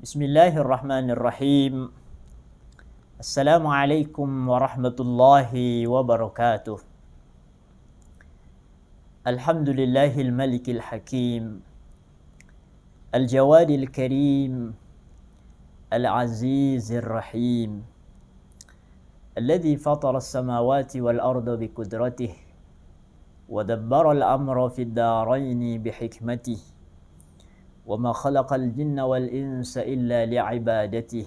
Bismillahirrahmanirrahim. Assalamualaikum warahmatullahi wabarakatuh. Alhamdulillahil malikil hakim, al-jawadil karim, al-azizir rahim, alladhi fatara as-samawati wal arda biqudratihi wa dabbara al-amra fid daraini bihikmatihi وما خلق الجن والإنس إلا لعبادته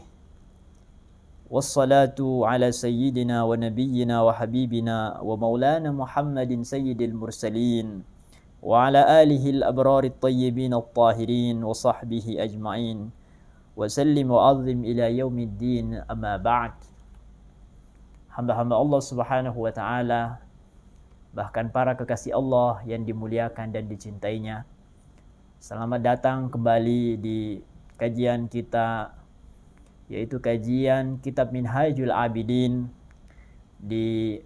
والصلاة على سيدنا ونبينا وحبيبنا ومولانا محمد سيد المرسلين وعلى آله الأبرار الطيبين الطاهرين وصحبه أجمعين وسلم وعظم إلى يوم الدين أما بعد. Hamba-hamba Allah Subhanahu wa Ta'ala, bahkan para kekasih Allah yang dimuliakan dan dicintainya, selamat datang kembali di kajian kita, yaitu kajian Kitab Minhajul Abidin di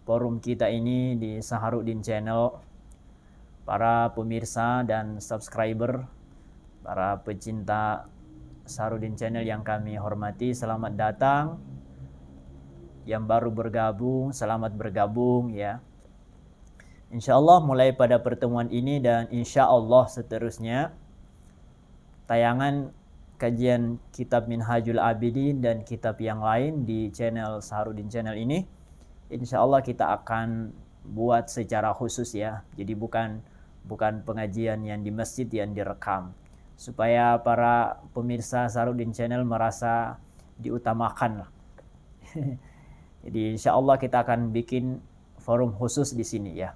forum kita ini di Saharuddin Channel. Para pemirsa dan subscriber, para pecinta Saharuddin Channel yang kami hormati, selamat datang. Yang baru bergabung, selamat bergabung ya. InsyaAllah mulai pada pertemuan ini dan insyaAllah seterusnya tayangan kajian Kitab Minhajul Abidin dan kitab yang lain di channel Saharuddin Channel ini, insyaAllah kita akan buat secara khusus ya. Jadi bukan pengajian yang di masjid yang direkam, supaya para pemirsa Saharuddin Channel merasa diutamakan lah. Jadi insyaAllah kita akan bikin forum khusus di sini ya.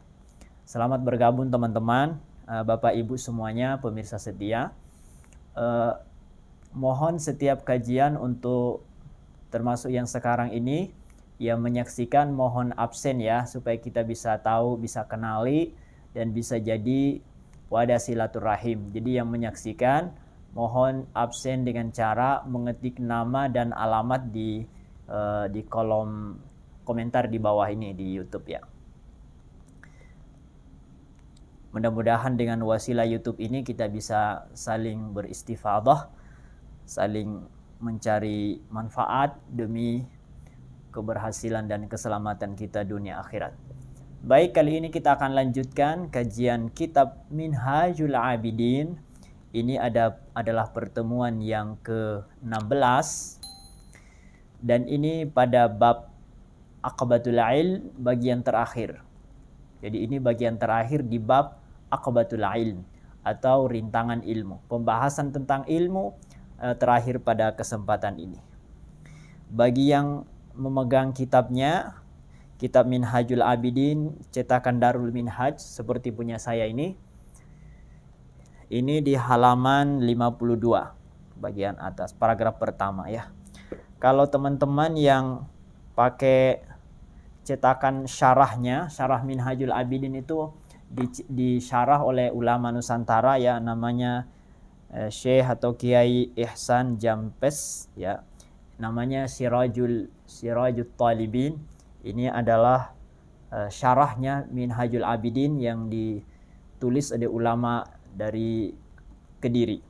Selamat bergabung teman-teman, Bapak Ibu semuanya, pemirsa setia. Mohon setiap kajian untuk termasuk yang sekarang ini yang menyaksikan mohon absen ya, supaya kita bisa tahu, bisa kenali dan bisa jadi wadah silaturahim. Jadi yang menyaksikan mohon absen dengan cara mengetik nama dan alamat di kolom komentar di bawah ini di YouTube ya. Mudah-mudahan dengan wasilah YouTube ini kita bisa saling beristifadah, saling mencari manfaat demi keberhasilan dan keselamatan kita dunia akhirat. Baik, kali ini kita akan lanjutkan kajian Kitab Minhajul Abidin. Ini adalah pertemuan yang ke-16 dan ini pada bab Aqabatul Ilm bagian terakhir. Jadi ini bagian terakhir di bab Aqabatul Ilm atau rintangan ilmu. Pembahasan tentang ilmu terakhir pada kesempatan ini. Bagi yang memegang kitabnya, Kitab Minhajul Abidin cetakan Darul Minhaj seperti punya saya ini di halaman 52 bagian atas, paragraf pertama ya. Kalau teman-teman yang pakai cetakan syarahnya, syarah Minhajul Abidin itu disyarah oleh ulama Nusantara ya, namanya Syekh atau Kiai Ihsan Jampes ya, namanya Sirajul Talibin. Ini adalah syarahnya Minhajul Abidin yang ditulis oleh ulama dari Kediri,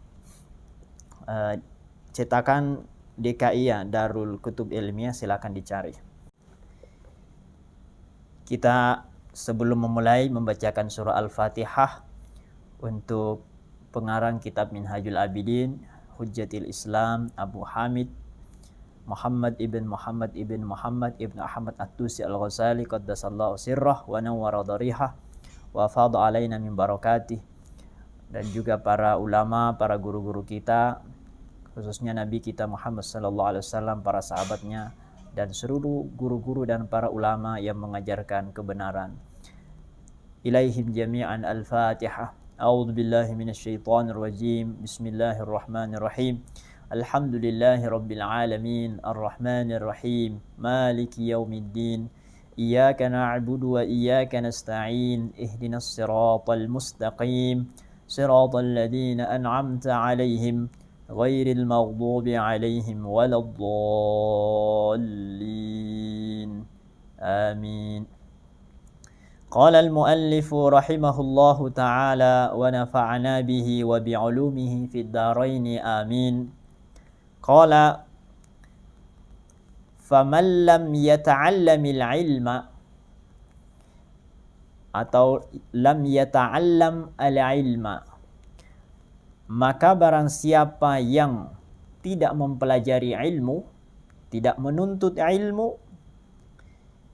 cetakan DKI ya, Darul Kutub Ilmiah, silakan dicari. Kita sebelum memulai membacakan surah Al-Fatihah untuk pengarang kitab Minhajul Abidin, Hujjatil Islam Abu Hamid Muhammad ibn Ahmad At-Tusi Al-Ghazali qaddasallahu sirrah wa nawwara dharihah wa fadha alaina min barakatih, dan juga para ulama, para guru-guru kita, khususnya Nabi kita Muhammad sallallahu alaihi wasallam, para sahabatnya, dan seluruh guru-guru dan para ulama yang mengajarkan kebenaran. Ilaihim jami'an al-Fatihah. A'udzu billahi minasyaitonir rajim. Bismillahirrahmanirrahim. Alhamdulillahi rabbil alamin, arrahmanir rahim, maliki yaumiddin. Iyyaka na'budu wa iyyaka nasta'in. Ihdinas siratal mustaqim. Siratal ladzina an'amta 'alaihim غير المغضوب عليهم ولا الضالين آمين. قال المؤلف رحمه الله تعالى ونفعنا به وبعلومه في الدارين آمين. Qala faman lam yata'allamil ilma, atau lam yata'allam al-ilma, maka barang siapa yang tidak mempelajari ilmu, tidak menuntut ilmu,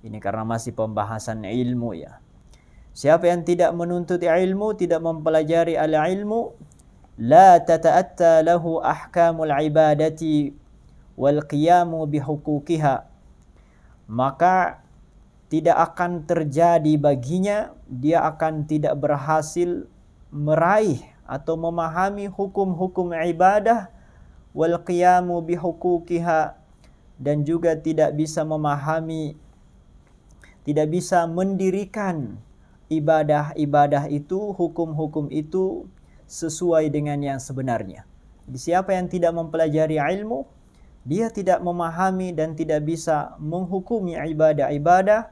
ini karena masih pembahasan ilmu ya. Siapa yang tidak menuntut ilmu, tidak mempelajari al-ilmu, la tata'atta lahu ahkamul ibadati wal qiyamu bihuquqiha, maka tidak akan terjadi baginya, dia akan tidak berhasil meraih atau memahami hukum-hukum ibadah, wal qiyamu bihuquqiha, dan juga tidak bisa memahami, tidak bisa mendirikan ibadah-ibadah itu, hukum-hukum itu sesuai dengan yang sebenarnya. Jadi siapa yang tidak mempelajari ilmu, dia tidak memahami dan tidak bisa menghukumi ibadah-ibadah,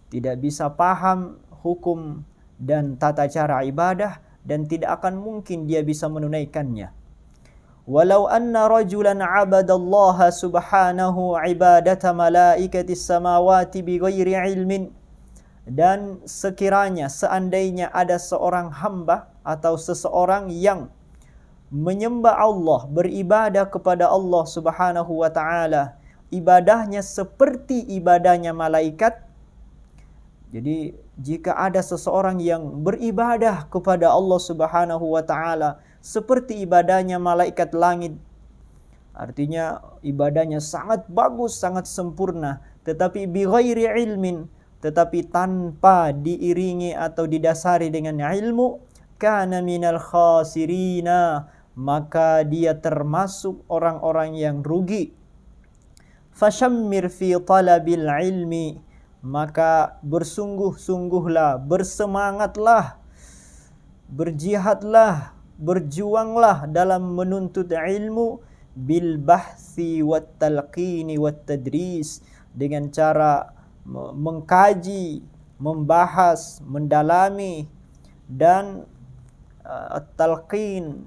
tidak bisa paham hukum dan tata cara ibadah, dan tidak akan mungkin dia bisa menunaikannya. Walau anna rajulan 'abadallaha subhanahu 'ibadata malaikatis samawati bighairi ilmin, dan sekiranya seandainya ada seorang hamba atau seseorang yang menyembah Allah, beribadah kepada Allah Subhanahu wa taala, ibadahnya seperti ibadahnya malaikat. Jadi jika ada seseorang yang beribadah kepada Allah Subhanahu wa taala seperti ibadahnya malaikat langit, artinya ibadahnya sangat bagus, sangat sempurna, tetapi bighairi ilmin, tetapi tanpa diiringi atau didasari dengan ilmu, kana minal khasirina, maka dia termasuk orang-orang yang rugi. Fashammir fi talabil ilmi, maka bersungguh-sungguhlah, bersemangatlah, berjihadlah, berjuanglah dalam menuntut ilmu, bil bahsi wat talqini wat tadris, dengan cara mengkaji, membahas, mendalami, dan talqin,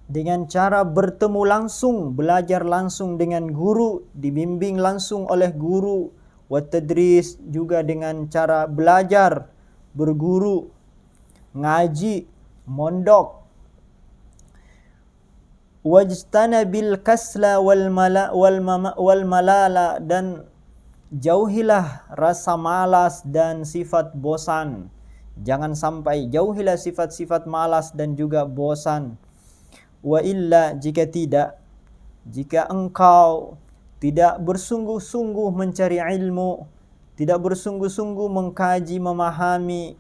dengan cara bertemu langsung, belajar langsung dengan guru, dibimbing langsung oleh guru, wat tadris, juga dengan cara belajar, berguru, ngaji, mondok. Wajtanabil kasla wal malala, dan jauhilah rasa malas dan sifat bosan. Jangan sampai jauhilah sifat-sifat malas dan juga bosan. Wa illa, jika tidak, jika engkau tidak bersungguh-sungguh mencari ilmu, tidak bersungguh-sungguh mengkaji, memahami,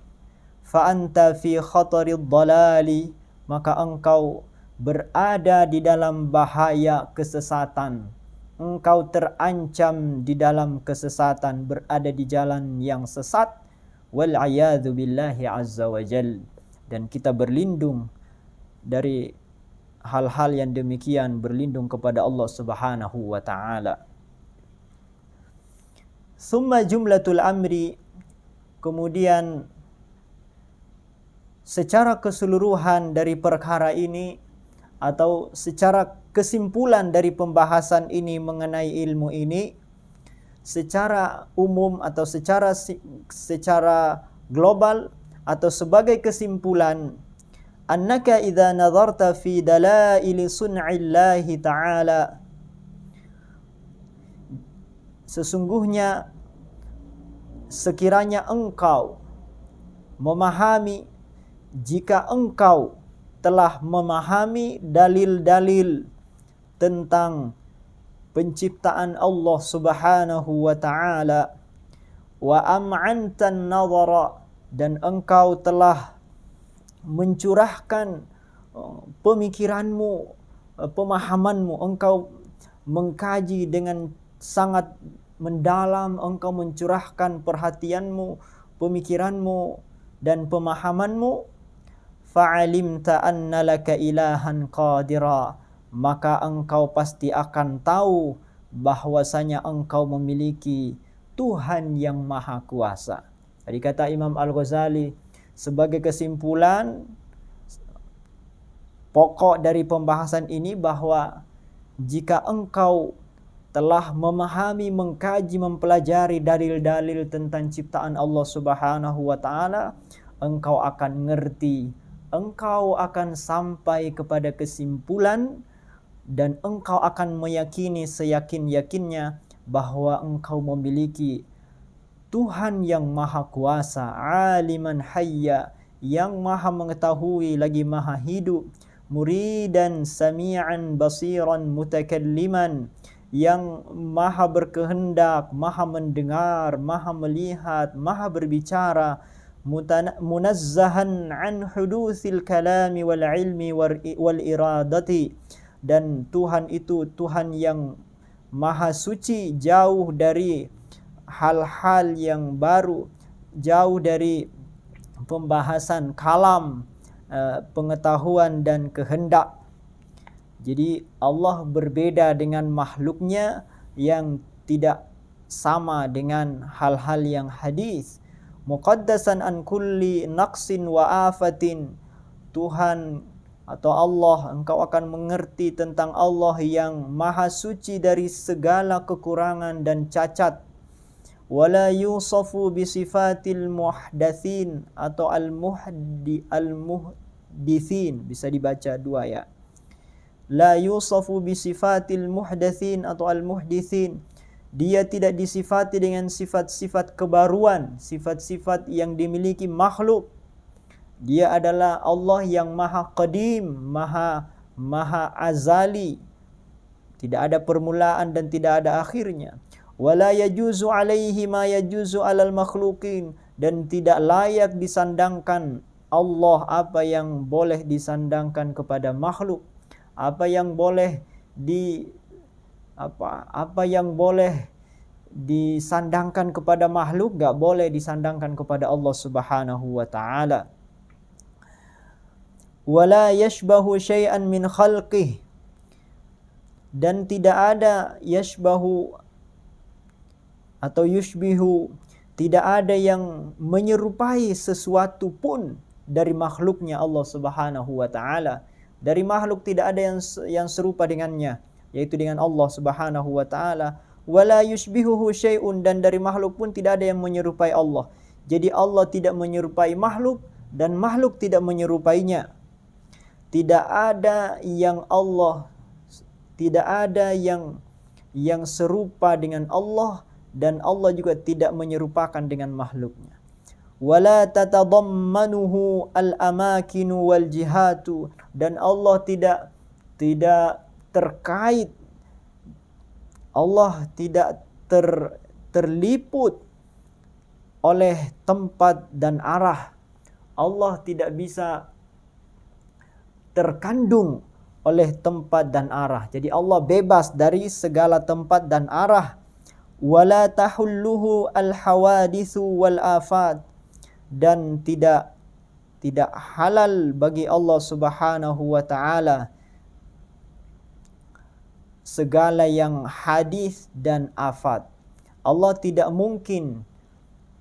fa anta fi khatarid dhalali, maka engkau berada di dalam bahaya kesesatan. Engkau terancam di dalam kesesatan, berada di jalan yang sesat. Wal a'yadzu billahi azza wa jal, dan kita berlindung dari hal-hal yang demikian, berlindung kepada Allah Subhanahu wa taala. Summa jumlatul amri, kemudian secara keseluruhan dari perkara ini, atau secara kesimpulan dari pembahasan ini mengenai ilmu ini, secara umum atau secara global atau sebagai kesimpulan, annaka idza nazarta fi dalail sun'illahi ta'ala, sesungguhnya sekiranya engkau memahami, jika engkau telah memahami dalil-dalil tentang penciptaan Allah Subhanahu wa taala, wa am'antan nazara, dan engkau telah mencurahkan pemikiranmu, pemahamanmu, engkau mengkaji dengan sangat mendalam, engkau mencurahkan perhatianmu, pemikiranmu dan pemahamanmu, fa'alimta anna laka ilahan qadira, maka engkau pasti akan tahu bahwasanya engkau memiliki Tuhan yang maha kuasa. Tadi kata Imam Al-Ghazali, sebagai kesimpulan pokok dari pembahasan ini bahwa jika engkau telah memahami, mengkaji, mempelajari dalil-dalil tentang ciptaan Allah Subhanahu wa taala, engkau akan ngerti, engkau akan sampai kepada kesimpulan dan engkau akan meyakini seyakin-yakinnya bahwa engkau memiliki Tuhan yang maha kuasa, aliman hayya, yang maha mengetahui lagi maha hidup, muridan sami'an basiran mutakalliman, yang maha berkehendak, maha mendengar, maha melihat, maha berbicara, munazzahan an hudutsil kalami wal ilmi wal iradati, dan Tuhan itu Tuhan yang maha suci, jauh dari hal-hal yang baru, jauh dari pembahasan kalam, pengetahuan dan kehendak. Jadi Allah berbeda dengan makhluknya yang tidak sama dengan hal-hal yang hadis. Muqaddasan an kulli naqsin wa afatin. Tuhan atau Allah, engkau akan mengerti tentang Allah yang maha suci dari segala kekurangan dan cacat. Wala yusafu bisifatil muhdatsin atau al-muhditsin, bisa dibaca dua ya. La yusafu bisifatil muhdatsin atau al-muhditsin. Dia tidak disifati dengan sifat-sifat kebaruan, sifat-sifat yang dimiliki makhluk. Dia adalah Allah yang maha qadim, maha azali. Tidak ada permulaan dan tidak ada akhirnya. Wala yajuzu alaihi ma yajuzu alal makhluqin, dan tidak layak disandangkan Allah apa yang boleh disandangkan kepada makhluk. Apa yang boleh disandangkan kepada makhluk enggak boleh disandangkan kepada Allah Subhanahu wa taala. Wala yashbahu syai'an min khalqih, dan tidak ada yashbahu atau yushbihu, tidak ada yang menyerupai sesuatu pun dari makhluknya Allah Subhanahu wa taala. Dari makhluk tidak ada yang serupa dengannya, yaitu dengan Allah Subhanahu wa taala. Wala yushbihuhu syai'un, dan dari makhluk pun tidak ada yang menyerupai Allah. Jadi Allah tidak menyerupai makhluk dan makhluk tidak menyerupainya. Tidak ada yang serupa dengan Allah, dan Allah juga tidak menyerupakan dengan makhluknya. Wala tatadammanuhu al-amakinu wal jihatu, dan Allah tidak terkait, Allah tidak terliput oleh tempat dan arah. Allah tidak bisa terkandung oleh tempat dan arah. Jadi Allah bebas dari segala tempat dan arah. Wala tahulluhu al-hawadithu wal afat, dan tidak halal bagi Allah Subhanahu wa taala segala yang hadis dan afat. Allah tidak mungkin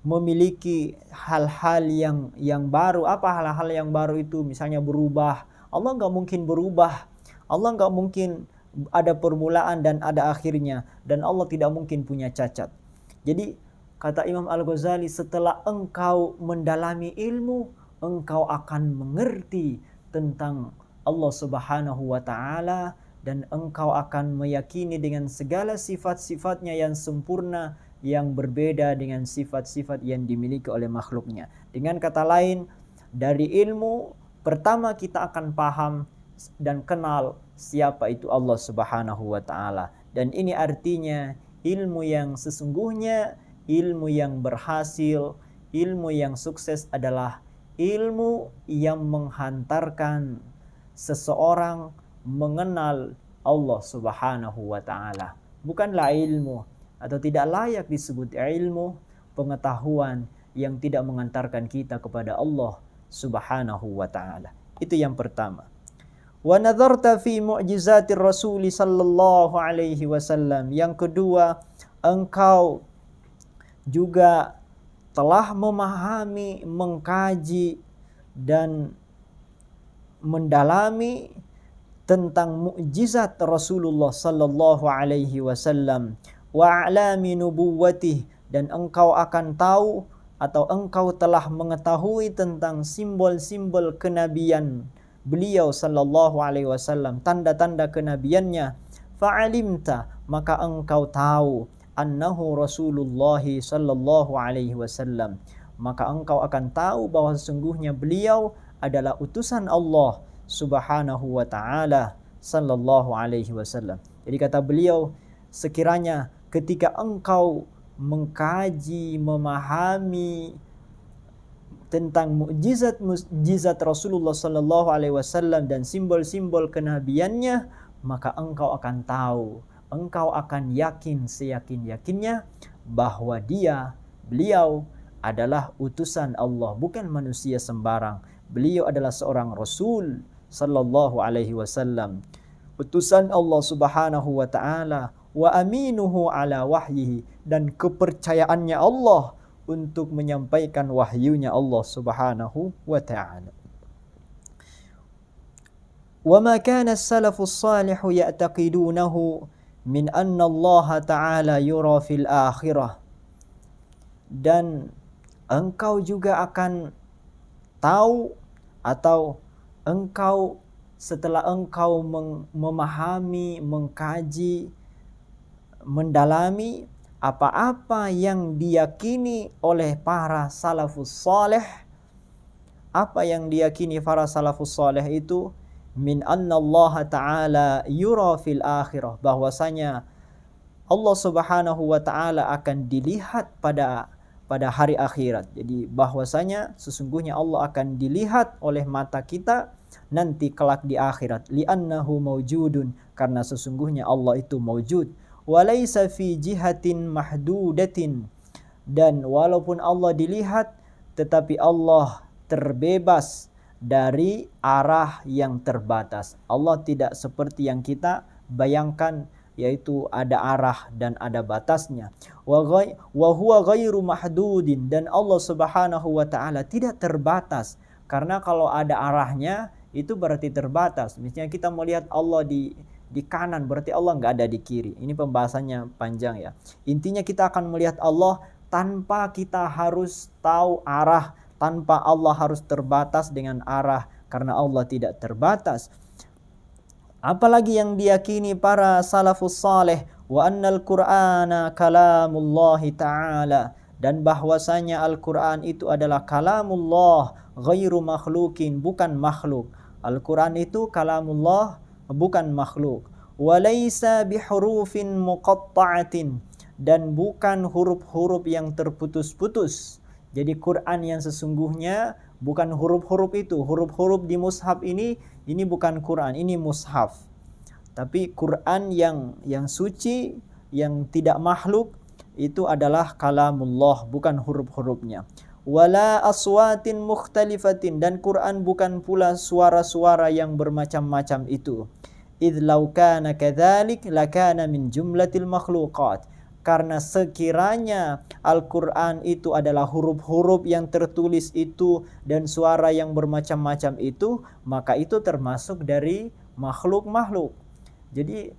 memiliki hal-hal yang baru. Apa hal-hal yang baru itu? Misalnya berubah. Allah enggak mungkin berubah. Allah enggak mungkin ada permulaan dan ada akhirnya, dan Allah tidak mungkin punya cacat. Jadi kata Imam Al-Ghazali, setelah engkau mendalami ilmu, engkau akan mengerti tentang Allah Subhanahu wa taala, dan engkau akan meyakini dengan segala sifat-sifatnya yang sempurna, yang berbeda dengan sifat-sifat yang dimiliki oleh makhluknya. Dengan kata lain, dari ilmu pertama kita akan paham dan kenal siapa itu Allah Subhanahu wa taala. Dan ini artinya ilmu yang sesungguhnya, ilmu yang berhasil, ilmu yang sukses adalah ilmu yang menghantarkan seseorang mengenal Allah Subhanahu wa taala. Bukanlah ilmu, atau tidak layak disebut ilmu, pengetahuan yang tidak mengantarkan kita kepada Allah Subhanahu wa taala. Itu yang pertama. Wa nadharta fi mu'jizatir Rasul sallallahu alaihi wasallam. Yang kedua, engkau juga telah memahami, mengkaji dan mendalami tentang mukjizat Rasulullah sallallahu alaihi wasallam wa a'lami nubuwwatih, dan engkau akan tahu atau engkau telah mengetahui tentang simbol-simbol kenabian beliau sallallahu alaihi wasallam, tanda-tanda kenabiannya. Fa'alimta, maka engkau tahu, annahu Rasulullah sallallahu alaihi wasallam, maka engkau akan tahu bahwa sesungguhnya beliau adalah utusan Allah subhanahu wa ta'ala sallallahu alaihi wasallam. Jadi kata beliau, sekiranya ketika engkau mengkaji, memahami tentang mukjizat Rasulullah sallallahu alaihi wasallam dan simbol-simbol kenabiannya, maka engkau akan tahu, engkau akan yakin seyakin-yakinnya bahwa beliau adalah utusan Allah, bukan manusia sembarang. Beliau adalah seorang Rasul sallallahu alaihi wasallam, utusan Allah subhanahu wa ta'ala, wa aminuhu ala wahyihi, dan kepercayaannya Allah untuk menyampaikan wahyunya Allah subhanahu wa ta'ala. Wa ma kana as-salafus salihu ya'taqidunahu min anna Allah ta'ala yura fil akhirah. Dan engkau juga akan tahu, atau engkau setelah engkau memahami, mengkaji, mendalami apa-apa yang diyakini oleh para salafus saleh, apa yang diyakini para salafus saleh itu, min anna Allah ta'ala yura fil akhirah, bahwasanya Allah subhanahu wa ta'ala akan dilihat pada hari akhirat. Jadi bahwasanya sesungguhnya Allah akan dilihat oleh mata kita nanti kelak di akhirat. Li'annahu mawjudun, karena sesungguhnya Allah itu mawjud. Walaysa fi jihatin mahdudatin, dan walaupun Allah dilihat, tetapi Allah terbebas dari arah yang terbatas. Allah tidak seperti yang kita bayangkan, yaitu ada arah dan ada batasnya. Wa huwa ghairu mahdudin, dan Allah subhanahu wa ta'ala tidak terbatas, karena kalau ada arahnya itu berarti terbatas. Misalnya kita melihat Allah di kanan, berarti Allah nggak ada di kiri. Ini pembahasannya panjang ya. Intinya kita akan melihat Allah tanpa kita harus tahu arah, tanpa Allah harus terbatas dengan arah, karena Allah tidak terbatas. Apalagi yang diyakini para salafus saleh, wa annal qur'ana kalamullahi ta'ala, dan bahwasanya Al-Quran itu adalah kalamullah, ghairu makhlukin, bukan makhluk. Al-Quran itu kalamullah, bukan makhluk. Walaysa bihurufin muqatta'atin, dan bukan huruf-huruf yang terputus-putus. Jadi Quran yang sesungguhnya bukan huruf-huruf itu. Huruf-huruf di mushaf ini bukan Quran, ini mushaf. Tapi Quran yang suci, yang tidak makhluk, itu adalah kalamullah, bukan huruf-hurufnya. Wala aswatin mukhtalifatin, dan Quran bukan pula suara-suara yang bermacam-macam itu. Idh law kana kadzalik lakana min jumlatil makhluqat, karena sekiranya Al-Quran itu adalah huruf-huruf yang tertulis itu dan suara yang bermacam-macam itu, maka itu termasuk dari makhluk-makhluk. Jadi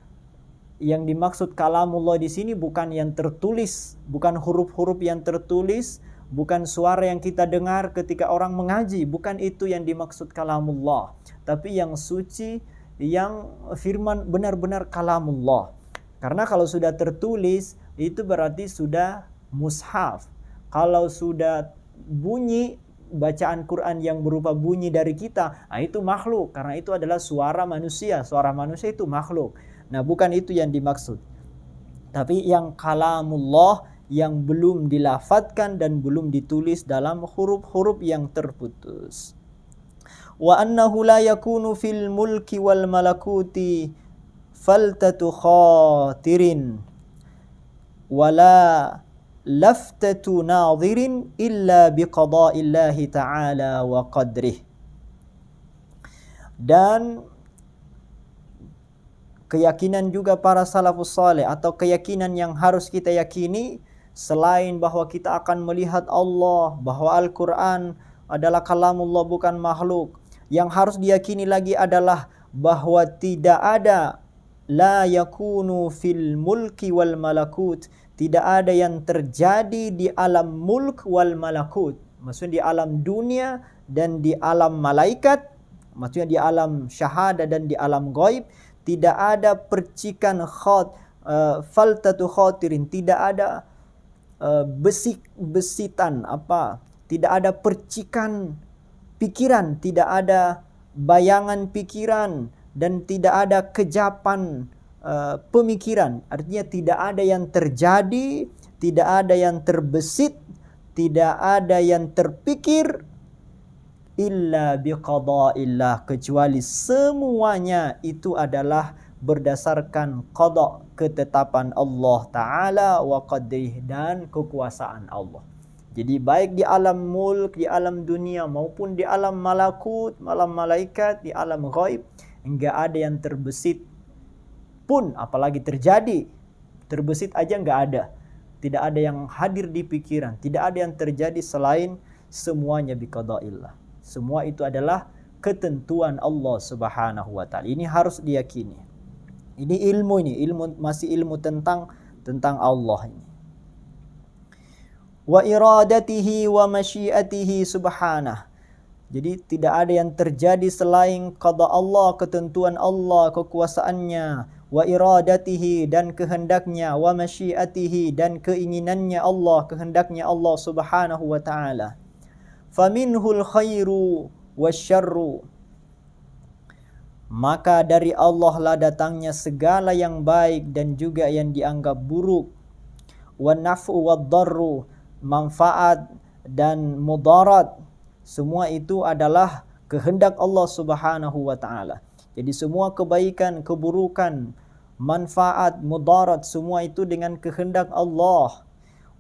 yang dimaksud kalamullah di sini bukan yang tertulis, bukan huruf-huruf yang tertulis, bukan suara yang kita dengar ketika orang mengaji, bukan itu yang dimaksud kalamullah, tapi yang suci, yang firman benar-benar kalamullah. Karena kalau sudah tertulis itu berarti sudah mushaf. Kalau sudah bunyi bacaan Quran yang berupa bunyi dari kita, itu makhluk, karena itu adalah suara manusia. Suara manusia itu makhluk. Nah, bukan itu yang dimaksud. Tapi yang kalamullah yang belum dilafadzkan dan belum ditulis dalam huruf-huruf yang terputus. Wa annahu la yakunu fil mulki wal malakuti faltatu khatirin wala laftatu nadhirin illa biqada'illahi ta'ala wa qadrih. Dan keyakinan juga para salafus saleh, atau keyakinan yang harus kita yakini selain bahwa kita akan melihat Allah, bahwa Al-Quran adalah kalamullah bukan makhluk, yang harus diyakini lagi adalah bahwa tidak ada la yakunu fil mulki wal malakut, tidak ada yang terjadi di alam mulk wal malakut, maksudnya di alam dunia dan di alam malaikat, maksudnya di alam syahada dan di alam ghaib, tidak ada percikan faltatu khatirin, tidak ada besitan tidak ada percikan pikiran, tidak ada bayangan pikiran, dan tidak ada kejapan pemikiran. Artinya tidak ada yang terjadi, tidak ada yang terbesit, tidak ada yang terpikir illa biqada'illah, kecuali semuanya itu adalah berdasarkan qada, ketetapan Allah Ta'ala, wa qadrih, dan kekuasaan Allah. Jadi baik di alam mulk, di alam dunia, maupun di alam malakut, alam malaikat, di alam ghaib, enggak ada yang terbesit pun, apalagi terjadi. Terbesit aja enggak ada. Tidak ada yang hadir di pikiran, tidak ada yang terjadi selain semuanya biqada'illah. Semua itu adalah ketentuan Allah Subhanahu wa taala. Ini harus diyakini. Ini ilmu masih ilmu tentang Allah ini. Wa iradatihi wa masyiatihi subhanah. Jadi tidak ada yang terjadi selain qada Allah, ketentuan Allah, kekuasaannya, wa iradatihi, dan kehendaknya, wa masyiatihi, dan keinginannya Allah, kehendaknya Allah Subhanahu wa taala. Faminhul khairu wasyarru, maka dari Allah lah datangnya segala yang baik dan juga yang dianggap buruk. Wan naf'u wad darru, manfaat dan mudarat, semua itu adalah kehendak Allah Subhanahu wa taala. Jadi semua kebaikan, keburukan, manfaat, mudarat, semua itu dengan kehendak Allah.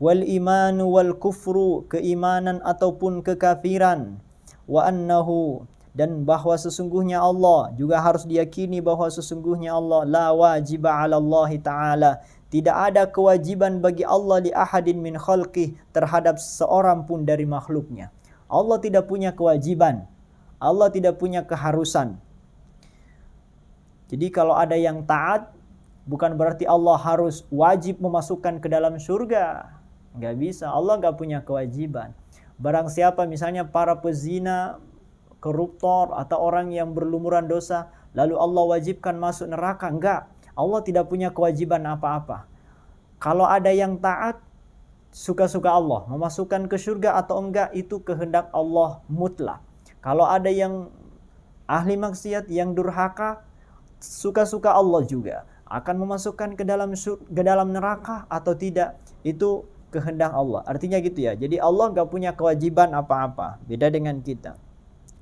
Wal imanu wal kufru, keimanan ataupun kekafiran. Wa annahu, dan bahwa sesungguhnya Allah, juga harus diyakini bahwa sesungguhnya Allah la wajiba 'ala Allah taala, tidak ada kewajiban bagi Allah li ahadin min khalqih, terhadap seorang pun dari makhluknya. Allah tidak punya kewajiban, Allah tidak punya keharusan. Jadi kalau ada yang taat, bukan berarti Allah harus wajib memasukkan ke dalam surga. Enggak bisa, Allah enggak punya kewajiban. Barang siapa misalnya para pezina, koruptor, atau orang yang berlumuran dosa, lalu Allah wajibkan masuk neraka, enggak. Allah tidak punya kewajiban apa-apa. Kalau ada yang taat, suka-suka Allah, memasukkan ke surga atau enggak, itu kehendak Allah mutlak. Kalau ada yang ahli maksiat, yang durhaka, suka-suka Allah juga, akan memasukkan ke dalam neraka atau tidak, itu kehendak Allah. Artinya gitu ya. Jadi Allah enggak punya kewajiban apa-apa, beda dengan kita.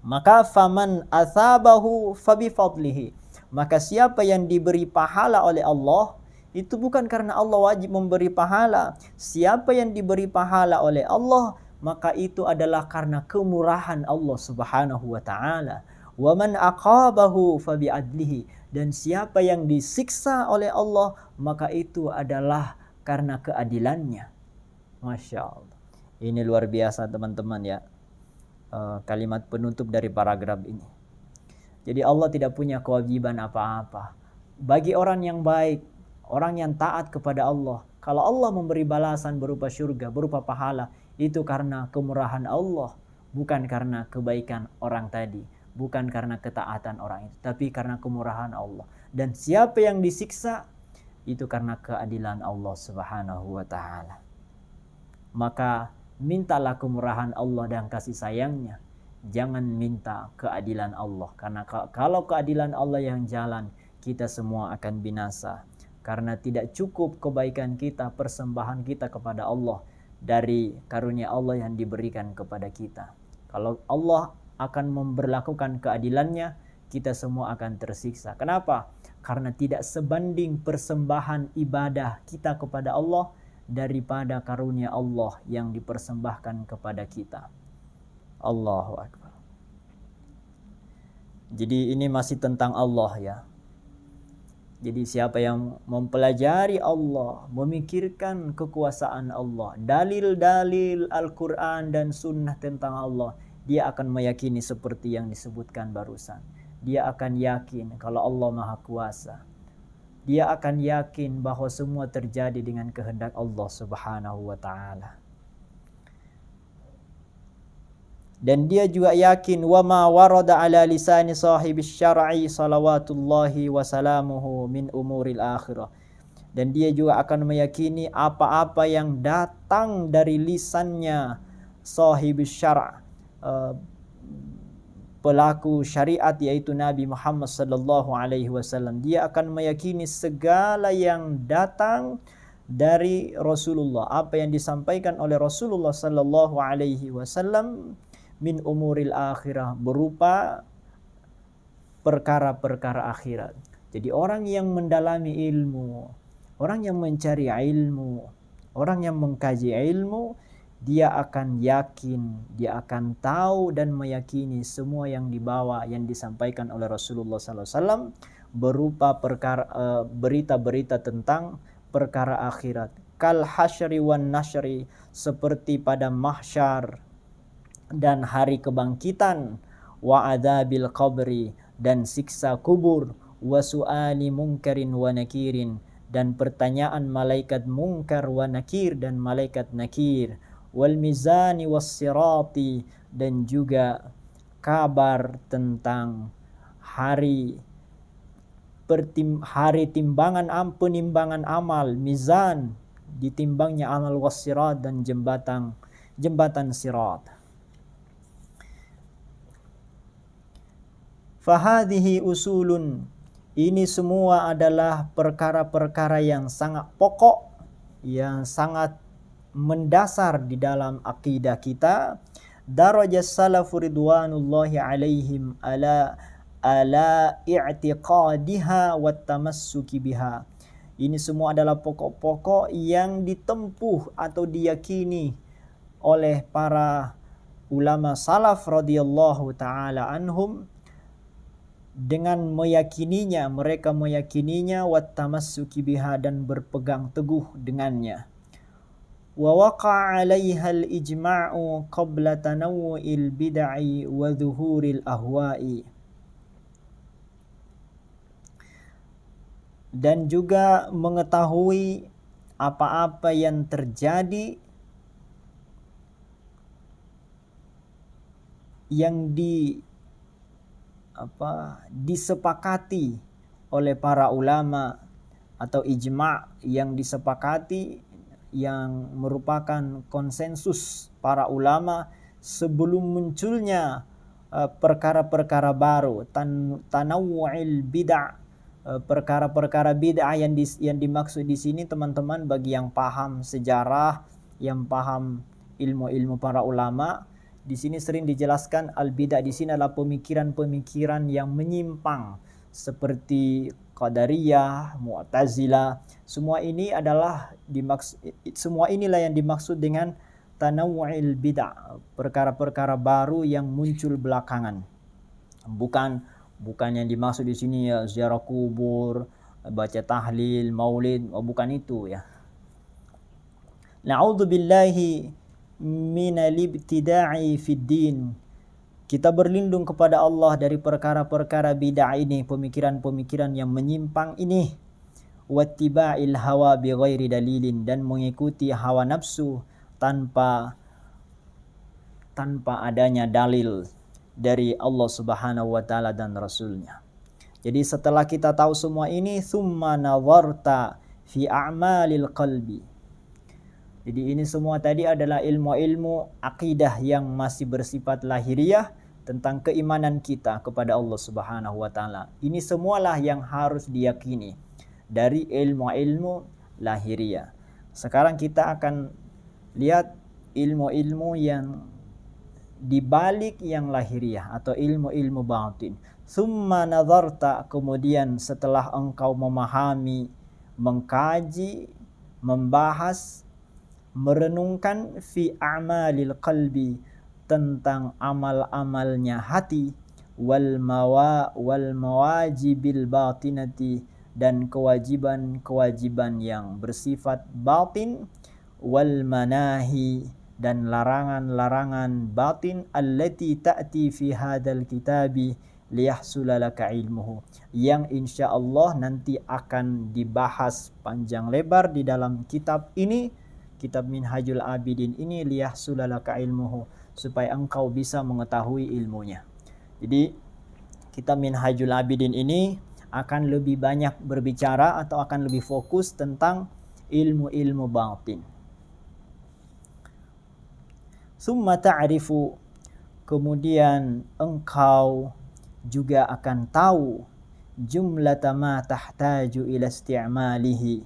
Maka faman athabahu fabi fadlihi, maka siapa yang diberi pahala oleh Allah, itu bukan karena Allah wajib memberi pahala. Siapa yang diberi pahala oleh Allah, maka itu adalah karena kemurahan Allah Subhanahu wa taala. Wa man aqabahu fabi adlihi, dan siapa yang disiksa oleh Allah, maka itu adalah karena keadilannya. Masya Allah. Ini luar biasa teman-teman ya. Kalimat penutup dari paragraf ini. Jadi Allah tidak punya kewajiban apa-apa. Bagi orang yang baik, orang yang taat kepada Allah, kalau Allah memberi balasan berupa surga, berupa pahala, itu karena kemurahan Allah, bukan karena kebaikan orang tadi, bukan karena ketaatan orang itu, tapi karena kemurahan Allah. Dan siapa yang disiksa, itu karena keadilan Allah Subhanahu wa taala. Maka mintalah kemurahan Allah dan kasih sayangnya. Jangan minta keadilan Allah. Karena kalau keadilan Allah yang jalan, kita semua akan binasa. Karena tidak cukup kebaikan kita, persembahan kita kepada Allah dari karunia Allah yang diberikan kepada kita. Kalau Allah akan memberlakukan keadilannya, kita semua akan tersiksa. Kenapa? Karena tidak sebanding persembahan ibadah kita kepada Allah daripada karunia Allah yang dipersembahkan kepada kita. Allahu Akbar. Jadi ini masih tentang Allah ya. Jadi siapa yang mempelajari Allah, memikirkan kekuasaan Allah, dalil-dalil Al-Quran dan Sunnah tentang Allah, dia akan meyakini seperti yang disebutkan barusan. dia akan yakin kalau Allah Maha Kuasa. Dia akan yakin bahwa semua terjadi dengan kehendak Allah Subhanahu wa taala. Dan dia juga yakin wa ma warada ala lisani sahibis syar'i salawatullahi wa salamuhu min umuril akhirah. Dan dia juga akan meyakini apa-apa yang datang dari lisannya sahibis syara', pelaku syariat, yaitu Nabi Muhammad sallallahu alaihi wasallam. Dia akan meyakini segala yang datang dari Rasulullah, apa yang disampaikan oleh Rasulullah sallallahu alaihi wasallam min umuril akhirah, berupa perkara-perkara akhirat. Jadi orang yang mendalami ilmu, orang yang mencari ilmu, orang yang mengkaji ilmu, dia akan yakin, dia akan tahu dan meyakini semua yang dibawa, yang disampaikan oleh Rasulullah SAW berupa perkara, berita-berita tentang perkara akhirat. Kal hasyri wan nasyri, seperti pada mahsyar dan hari kebangkitan, wa adzabil qabri, dan siksa kubur, wa su'ali munkarin wa nakirin, dan pertanyaan malaikat munkar wa nakir dan malaikat nakir, wal mizani was sirati, dan juga kabar tentang hari timbangan penimbangan amal, mizan, ditimbangnya amal, was sirat, dan jembatan sirat. Fahadhihi usulun, ini semua adalah perkara-perkara yang sangat pokok, yang sangat mendasar di dalam akidah kita. Darajat salafu ridwanullahi alaihim ala i'tiqadiha wa tamassuki biha. Ini semua adalah pokok-pokok yang ditempuh atau diyakini oleh para ulama salaf radhiyallahu taala anhum, dengan meyakininya, mereka meyakininya, wa tamassuki biha, dan berpegang teguh dengannya. Wa waqa'a 'alaiha al-ijma'u qabla tanawwu'il bid'i wa dhuhuril ahwa'i. Dan juga mengetahui apa-apa yang terjadi yang disepakati oleh para ulama, atau ijma' yang disepakati, yang merupakan konsensus para ulama sebelum munculnya perkara-perkara baru, tanawwu'il bid'ah, perkara-perkara bid'ah. Yang dimaksud di sini teman-teman, bagi yang paham sejarah, yang paham ilmu-ilmu para ulama, di sini sering dijelaskan al-bid'ah di sini adalah pemikiran-pemikiran yang menyimpang, seperti Qadariyah, Mu'tazilah. Semua inilah yang dimaksud dengan tanawwu'il bid'ah, perkara-perkara baru yang muncul belakangan. Bukan yang dimaksud di sini ya ziarah kubur, baca tahlil, maulid, bukan itu ya. Na'udzubillahi minal ibtida'i fid din. Kita berlindung kepada Allah dari perkara-perkara bid'ah ini, pemikiran-pemikiran yang menyimpang ini. Wattiba'il hawa bighairi dalilin, dan mengikuti hawa nafsu tanpa adanya dalil dari Allah Subhanahu wa taala dan Rasulnya. Jadi setelah kita tahu semua ini, thumma nazarta fi a'malil qalbi. Jadi ini semua tadi adalah ilmu-ilmu akidah yang masih bersifat lahiriah, tentang keimanan kita kepada Allah Subhanahu wa taala. Ini semualah yang harus diyakini dari ilmu-ilmu lahiriah. Sekarang kita akan lihat ilmu-ilmu yang dibalik yang lahiriah, atau ilmu-ilmu batin. Summa nazarta, kemudian setelah engkau memahami, mengkaji, membahas, merenungkan fi a'malil qalbi, tentang amal-amalnya hati, wal mawajibil batinati, dan kewajiban-kewajiban yang bersifat batin, wal manahi, dan larangan-larangan batin, allati ta'ti fi hadzal kitabi liyahsulalaka ilmuhu, yang insya Allah nanti akan dibahas panjang lebar di dalam kitab ini, kitab Minhajul Abidin ini, liyahsulalaka ilmuhu, supaya engkau bisa mengetahui ilmunya. Jadi kitab Minhajul Abidin ini akan lebih banyak berbicara atau akan lebih fokus tentang ilmu-ilmu batin. Summa ta'rifu, kemudian engkau juga akan tahu jumlata ma tahtaju ila isti'malihi,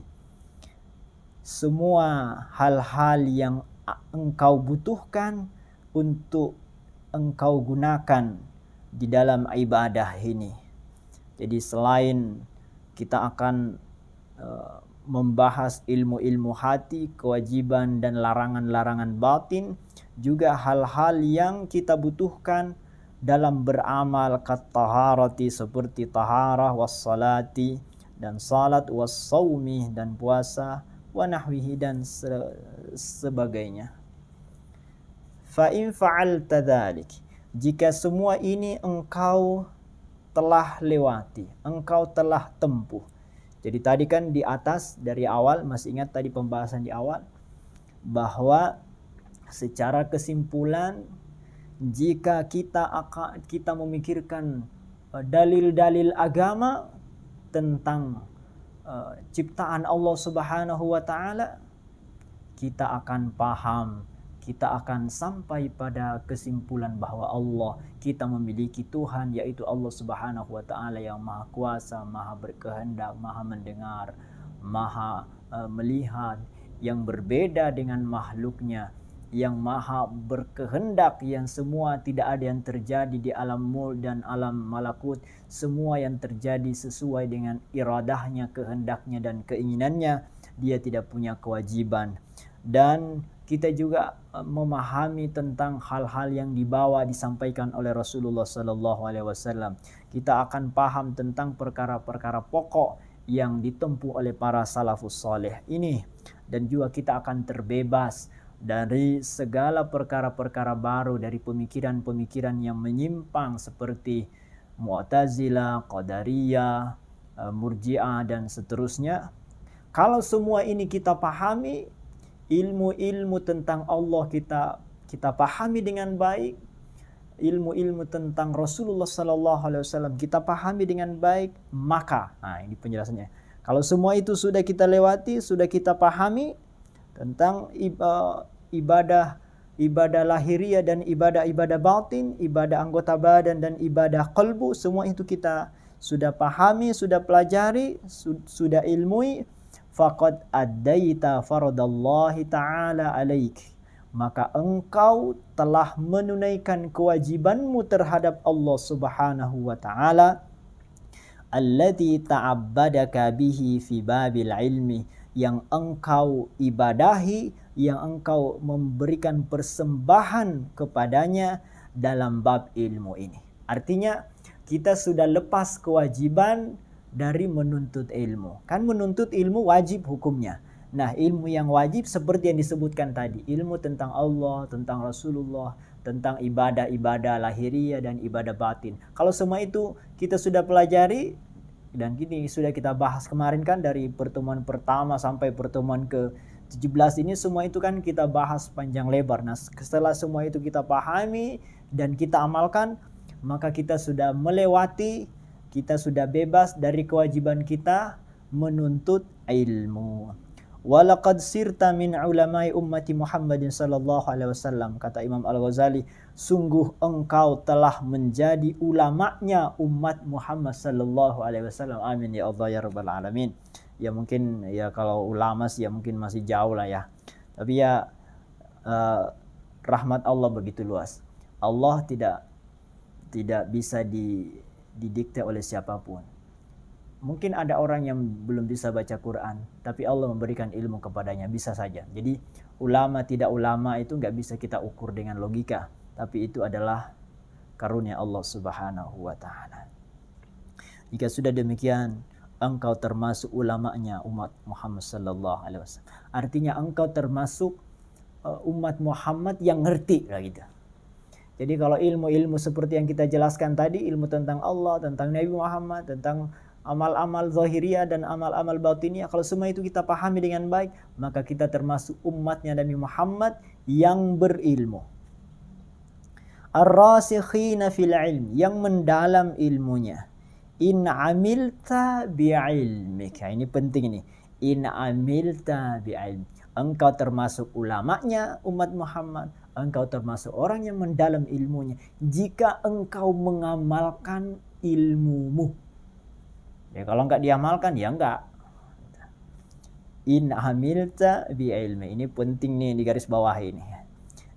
semua hal-hal yang engkau butuhkan untuk engkau gunakan di dalam ibadah ini. Jadi selain kita akan membahas ilmu-ilmu hati, kewajiban dan larangan-larangan batin, juga hal-hal yang kita butuhkan dalam beramal, kat-taharati, seperti taharah, was-salati, dan salat, was-saumi, dan puasa, wa nahwihi, dan sebagainya. Fa in fa'alta dzalik, jika semua ini engkau telah lewati, engkau telah tempuh. Jadi tadi kan di atas dari awal, masih ingat tadi pembahasan di awal, bahwa secara kesimpulan jika kita memikirkan dalil-dalil agama tentang ciptaan Allah Subhanahu wa taala, kita akan paham, kita akan sampai pada kesimpulan bahwa kita memiliki Tuhan, yaitu Allah Subhanahu wa taala yang maha kuasa, maha berkehendak, maha mendengar, maha melihat, yang berbeda dengan makhluknya, yang maha berkehendak, yang semua tidak ada yang terjadi di alam mulk dan alam malakut, semua yang terjadi sesuai dengan iradahnya, kehendaknya dan keinginannya. Dia tidak punya kewajiban. Dan kita juga memahami tentang hal-hal yang disampaikan oleh Rasulullah sallallahu alaihi wasallam. Kita akan paham tentang perkara-perkara pokok yang ditempuh oleh para salafus saleh ini, dan juga kita akan terbebas dari segala perkara-perkara baru, dari pemikiran-pemikiran yang menyimpang seperti Mu'tazilah, Qadariyah, Murji'ah dan seterusnya. Kalau semua ini kita pahami, ilmu-ilmu tentang Allah kita pahami dengan baik, ilmu-ilmu tentang Rasulullah sallallahu alaihi wasallam kita pahami dengan baik, maka ini penjelasannya. Kalau semua itu sudah kita lewati, sudah kita pahami tentang ibadah lahiriah dan ibadah batin, ibadah anggota badan dan ibadah qalbu, semua itu kita sudah pahami, sudah pelajari, sudah ilmui, faqad addaita faradallahi ta'ala alaik, maka engkau telah menunaikan kewajibanmu terhadap Allah Subhanahu wa taala, allati ta'abbadaka bihi fi babil ilmi, yang engkau ibadahi, yang engkau memberikan persembahan kepadanya dalam bab ilmu ini. Artinya kita sudah lepas kewajiban dari menuntut ilmu. Kan menuntut ilmu wajib hukumnya. Nah, ilmu yang wajib seperti yang disebutkan tadi, ilmu tentang Allah, tentang Rasulullah, tentang ibadah-ibadah lahiriah dan ibadah batin. Kalau semua itu kita sudah pelajari, dan gini sudah kita bahas kemarin kan, dari pertemuan pertama sampai pertemuan ke-17 ini, semua itu kan kita bahas panjang lebar. Nah, setelah semua itu kita pahami dan kita amalkan, maka kita sudah melewati, kita sudah bebas dari kewajiban kita menuntut ilmu. Walaqad sirta min ulamai ummati Muhammadin sallallahu alaihi wasallam, kata Imam Al-Ghazali, sungguh engkau telah menjadi ulamanya umat Muhammad sallallahu alaihi wasallam. Amin ya Allah ya rabbal alamin. Ya mungkin ya kalau ulama sih ya mungkin masih jauh lah ya. Tapi ya rahmat Allah begitu luas. Allah tidak bisa didikte oleh siapapun. Mungkin ada orang yang belum bisa baca Quran, tapi Allah memberikan ilmu kepadanya, bisa saja. Jadi ulama tidak ulama itu nggak bisa kita ukur dengan logika, tapi itu adalah karunia Allah Subhanahu wa taala. Jika sudah demikian, engkau termasuk ulamanya umat Muhammad sallallahu alaihi wasallam. Artinya engkau termasuk umat Muhammad yang ngerti lah gitu. Jadi kalau ilmu-ilmu seperti yang kita jelaskan tadi, ilmu tentang Allah, tentang Nabi Muhammad, tentang amal-amal zahiriyah dan amal-amal batiniyah, kalau semua itu kita pahami dengan baik, maka kita termasuk umatnya Nabi Muhammad yang berilmu. Ar-rasikhina fil ilm, yang mendalam ilmunya. In amilta bi'ilmika. Ini penting ini. In amilta bi'ilm. Engkau termasuk ulamanya umat Muhammad. Engkau termasuk orang yang mendalam ilmunya. Jika engkau mengamalkan ilmumu. Ya kalau enggak diamalkan, ya enggak. In amilta bi'ilmi. Ini penting nih di garis bawah ini.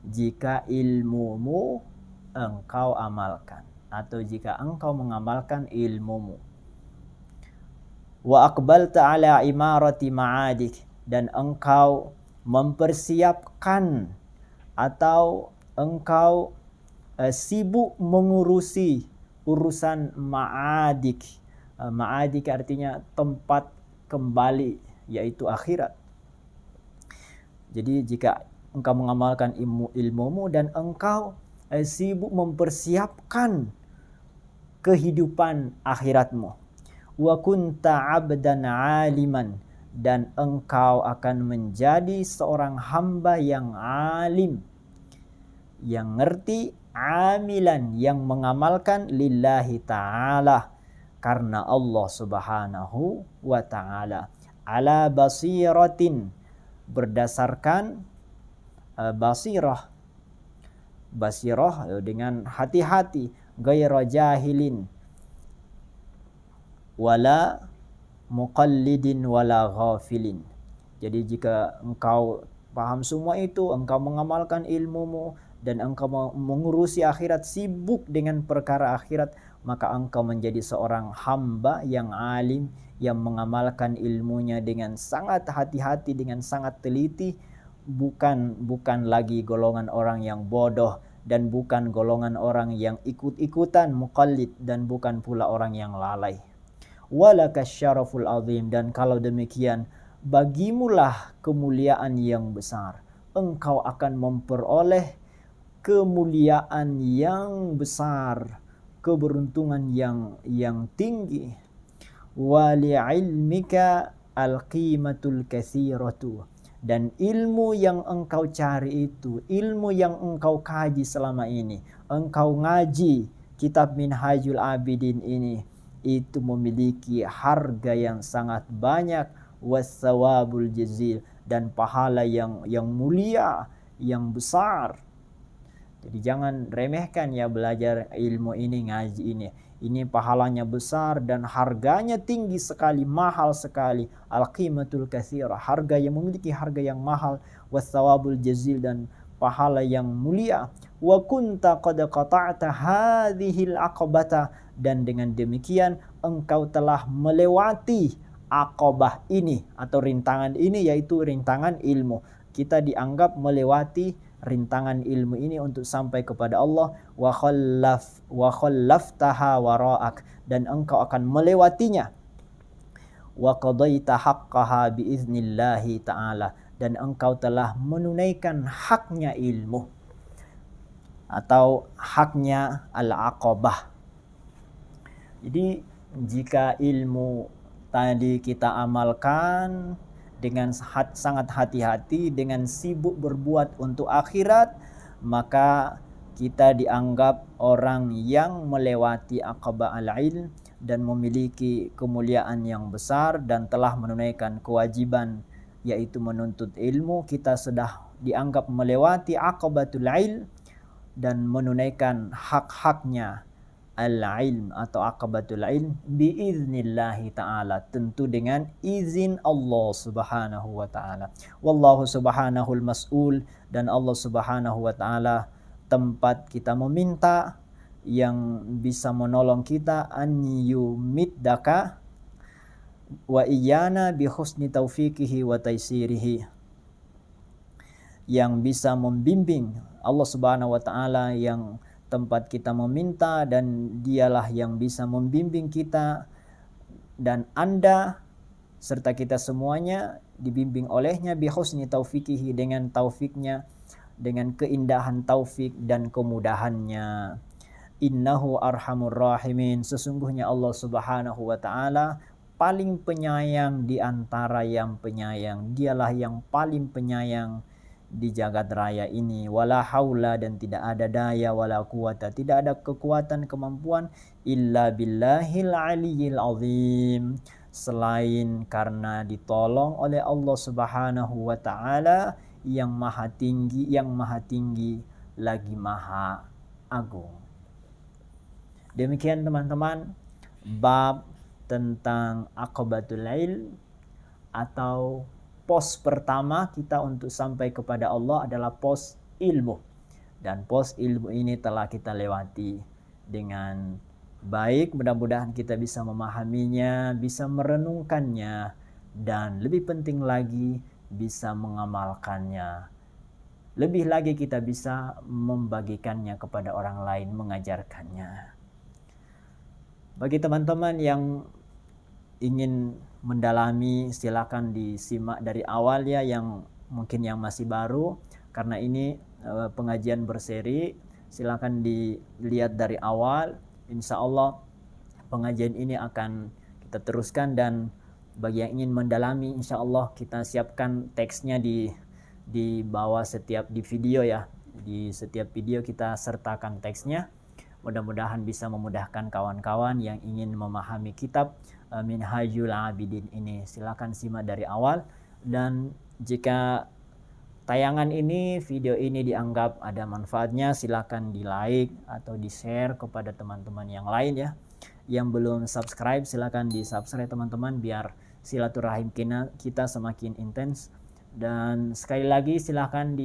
Jika ilmumu engkau amalkan, atau jika engkau mengamalkan ilmumu. Wa aqbalta ala imarati ma'adik, dan engkau mempersiapkan atau engkau sibuk mengurusi urusan ma'adik. Ma'adik artinya tempat kembali, yaitu akhirat. Jadi jika engkau mengamalkan ilmumu dan engkau sibuk mempersiapkan kehidupan akhiratmu. Wa kunta 'abdan 'aliman, dan engkau akan menjadi seorang hamba yang alim, yang ngerti, amilan, yang mengamalkan lillahi ta'ala, karena Allah subhanahu wa ta'ala, ala basiratin, berdasarkan basirah dengan hati-hati, gaira jahilin wala muqallidin wala ghafilin. Jadi jika engkau paham semua itu, engkau mengamalkan ilmumu dan engkau mengurusi akhirat, sibuk dengan perkara akhirat, maka engkau menjadi seorang hamba yang alim, yang mengamalkan ilmunya dengan sangat hati-hati, dengan sangat teliti, bukan lagi golongan orang yang bodoh, dan bukan golongan orang yang ikut-ikutan muqallid, dan bukan pula orang yang lalai. Walaka syaraful azim, dan kalau demikian bagimulah kemuliaan yang besar. Engkau akan memperoleh kemuliaan yang besar, keberuntungan yang tinggi. Wa li'ilmika al-qimatul katsiratu, dan ilmu yang engkau cari itu, ilmu yang engkau kaji selama ini, engkau ngaji kitab Minhajul Abidin ini, itu memiliki harga yang sangat banyak, wassawabul jazil, dan pahala yang mulia, yang besar. Jadi jangan remehkan ya belajar ilmu ini, ngaji ini. Ini pahalanya besar dan harganya tinggi sekali, mahal sekali. Al-qimatul katsira, harga yang memiliki harga yang mahal, wassawabul jazil, dan pahala yang mulia. Wa kunta qad qata'ta hadhil aqabata, dan dengan demikian engkau telah melewati aqabah ini atau rintangan ini, yaitu rintangan ilmu. Kita dianggap melewati rintangan ilmu ini untuk sampai kepada Allah. Wa khallaftaha wara'ak, dan engkau akan melewatinya. Wa qadaita haqqaha biiznillahi ta'ala, dan engkau telah menunaikan haknya ilmu atau haknya al-aqabah. Jadi jika ilmu tadi kita amalkan dengan sangat hati-hati, dengan sibuk berbuat untuk akhirat, maka kita dianggap orang yang melewati aqabah al-ilm dan memiliki kemuliaan yang besar dan telah menunaikan kewajiban, yaitu menuntut ilmu. Kita sudah dianggap melewati aqabatul ilm dan menunaikan hak-haknya al-ilm atau aqabatul ilm biiznillahi ta'ala, tentu dengan izin Allah subhanahu wa ta'ala. Wallahu subhanahul mas'ul, dan Allah subhanahu wa ta'ala tempat kita meminta, yang bisa menolong kita, an yumiddaka wa iyana bi husni taufiqihi wa taysirihi, yang bisa membimbing. Allah subhanahu wa ta'ala yang tempat kita meminta, dan dialah yang bisa membimbing kita, dan Anda serta kita semuanya dibimbing olehnya, bi husni taufiqihi, dengan taufiknya, dengan keindahan taufik dan kemudahannya. Innahu arhamur rahimin, sesungguhnya Allah Subhanahu wa taala paling penyayang di antara yang penyayang. Dialah yang paling penyayang di jagat raya ini. Wala haula, dan tidak ada daya, wala quwata, tidak ada kekuatan kemampuan, illa billahil aliyyil azim, selain karena ditolong oleh Allah Subhanahu wa taala yang maha tinggi lagi maha agung. Demikian teman-teman, bab tentang Aqabatul Lail atau pos pertama kita untuk sampai kepada Allah adalah pos ilmu. Dan pos ilmu ini telah kita lewati dengan baik. Mudah-mudahan kita bisa memahaminya, bisa merenungkannya, dan lebih penting lagi bisa mengamalkannya. Lebih lagi kita bisa membagikannya kepada orang lain, mengajarkannya. Bagi teman-teman yang ingin mendalami, silakan disimak dari awal ya, yang mungkin yang masih baru, karena ini pengajian berseri. Silakan dilihat dari awal. Insya Allah pengajian ini akan kita teruskan, dan bagi yang ingin mendalami, insya Allah kita siapkan teksnya di bawah setiap di video ya. Di setiap video kita sertakan teksnya. Mudah-mudahan bisa memudahkan kawan-kawan yang ingin memahami kitab Minhajul Abidin ini. Silakan simak dari awal, dan jika tayangan ini, video ini dianggap ada manfaatnya, silakan di like atau di share kepada teman-teman yang lain ya. Yang belum subscribe, silakan di subscribe teman-teman, biar silaturahim kita semakin intens. Dan sekali lagi silakan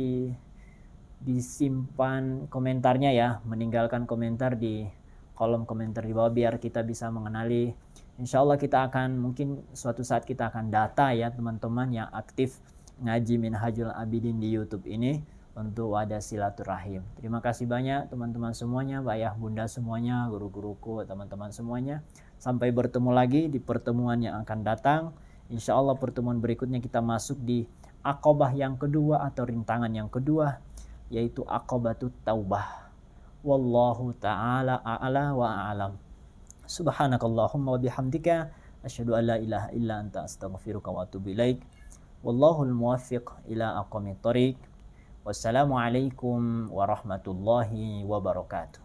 disimpan komentarnya ya, meninggalkan komentar di kolom komentar di bawah biar kita bisa mengenali. Insya Allah kita akan, mungkin suatu saat kita akan data ya teman-teman yang aktif ngaji Minhajul Abidin di YouTube ini untuk wadah silaturahim. Terima kasih banyak teman-teman semuanya, ayah bunda semuanya, guru-guruku, teman-teman semuanya. Sampai bertemu lagi di pertemuan yang akan datang. Insya Allah pertemuan berikutnya kita masuk di Aqabah yang kedua atau rintangan yang kedua, yaitu Aqabatut Taubah. Wallahu ta'ala a'la wa a'lam. Subhanakallahumma wa bihamdika asyhadu an la ilaha illa anta astaghfiruka wa atubu ilaik. Wallahul muwaffiq ila aqwamit thoriq. Wassalamualaikum warahmatullahi wabarakatuh.